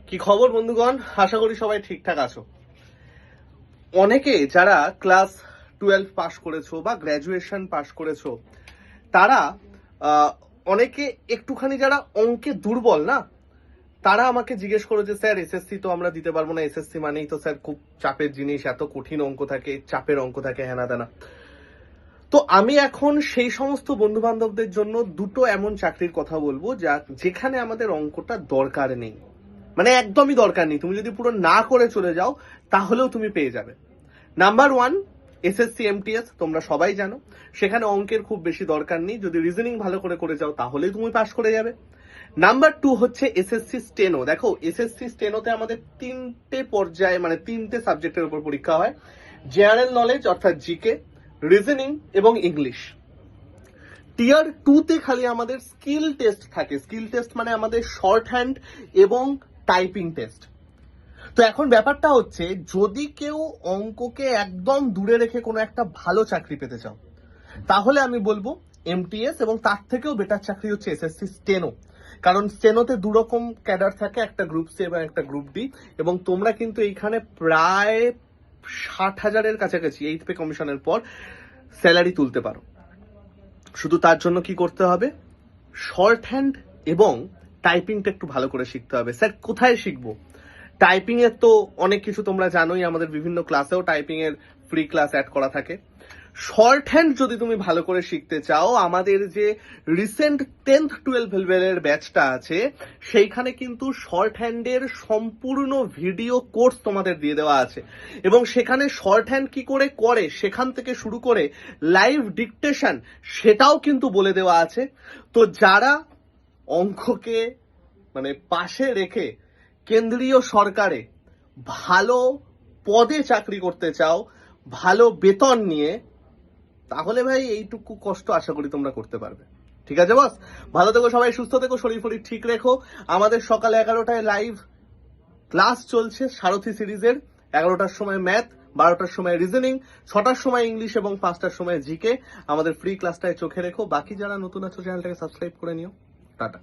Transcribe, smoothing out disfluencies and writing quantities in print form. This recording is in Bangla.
কি খবর বন্ধুগণ? আশা করি সবাই ঠিকঠাক আছো। অনেকে যারা ক্লাস 12 পাস করেছো বা গ্র্যাজুয়েশন পাস করেছো তারা অনেকে একটুখানি যারা অঙ্কে দুর্বল না, তারা আমাকে জিজ্ঞেস করো যে স্যার এসএসসি তো আমরা দিতে পারবো না, এসএসসি মানেই তো স্যার খুব চাপের জিনিস, এত কঠিন অঙ্ক থাকে, চাপের অঙ্ক থাকে, হেনা তেনা। তো আমি এখন সেই সমস্ত বন্ধু বান্ধবদের জন্য দুটো এমন চাকরির কথা বলবো যেখানে আমাদের অঙ্কটা দরকার নেই, মানে একদমই দরকার নেই। তুমি যদি পুরো না করে চলে যাও তাহলেও তুমি পেয়ে যাবে। নাম্বার 1, এসএসসি এমটিএস, তোমরা সবাই জানো সেখানে অঙ্কের খুব বেশি দরকার নেই, যদি রিজনিং ভালো করে যাও তাহলেই তুমি পাস করে যাবে। নাম্বার 2 হচ্ছে এসএসসি স্টেনো। দেখো এসএসসি স্টেনোতে আমাদের তিনটে পর্যায়ে মানে তিনটে সাবজেক্টের উপর পরীক্ষা হয়, জেনারেল নলেজ অর্থাৎ জিকে, রিজনিং এবং ইংলিশ। টিয়ার 2তে খালি আমাদের স্কিল টেস্ট থাকে। স্কিল টেস্ট মানে আমাদের শর্ট হ্যান্ড এবং টাইপিং টেস্ট। তো এখন ব্যাপারটা হচ্ছে, যদি কেউ অঙ্ককে একদম দূরে রেখে কোনো একটা ভালো চাকরি পেতে চাও তাহলে আমি বলবো এমটিএস, এবং তার থেকেও বেটার চাকরি হচ্ছে এসএসসি স্টেনো। কারণ স্টেনোতে দুরকম ক্যাডার থাকে, একটা গ্রুপ সি এবং একটা গ্রুপ ডি, এবং তোমরা কিন্তু এইখানে প্রায় 60,000-এর কাছাকাছি 8 পে কমিশনের পর স্যালারি তুলতে পারো। শুধু তার জন্য কি করতে হবে, শর্ট হ্যান্ড এবং টাইপিংটা একটু ভালো করে শিখতে হবে। স্যার কোথায় শিখবো? টাইপিং এর তো অনেক কিছু তোমরা জানোই, আমাদের বিভিন্ন ক্লাসেও টাইপিং এর ফ্রি ক্লাস অ্যাড করা থাকে। শর্ট হ্যান্ড যদি তুমি ভালো করে শিখতে চাও, আমাদের যে রিসেন্ট 10th 12 লেভেলের ব্যাচটা আছে সেইখানে কিন্তু শর্ট হ্যান্ডের সম্পূর্ণ ভিডিও কোর্স তোমাদের দিয়ে দেওয়া আছে, এবং সেখানে শর্ট হ্যান্ড কি করে করে সেখান থেকে শুরু করে লাইভ ডিকটেশন সেটাও কিন্তু বলে দেওয়া আছে। তো যারা অঙ্ককে মানে পাশে রেখে কেন্দ্রীয় সরকারে ভালো পদে চাকরি করতে চাও ভালো বেতন নিয়ে, তাহলে ভাই এইটুকু কষ্ট আশা করি তোমরা করতে পারবে। ঠিক আছে বস, ভালো থেকো সবাই, সুস্থ থেকো, শরীর ফরীর ঠিক রেখো। আমাদের সকাল 11টায় লাইভ ক্লাস চলছে সারথি সিরিজের। 11টার সময় ম্যাথ, 12টার সময় রিজনিং, 6টার সময় ইংলিশ এবং 5টার সময় জিকে। আমাদের ফ্রি ক্লাসটায় চোখে রেখো। বাকি যারা নতুন আছো চ্যানেলটাকে সাবস্ক্রাইব করে নিও। টাটা।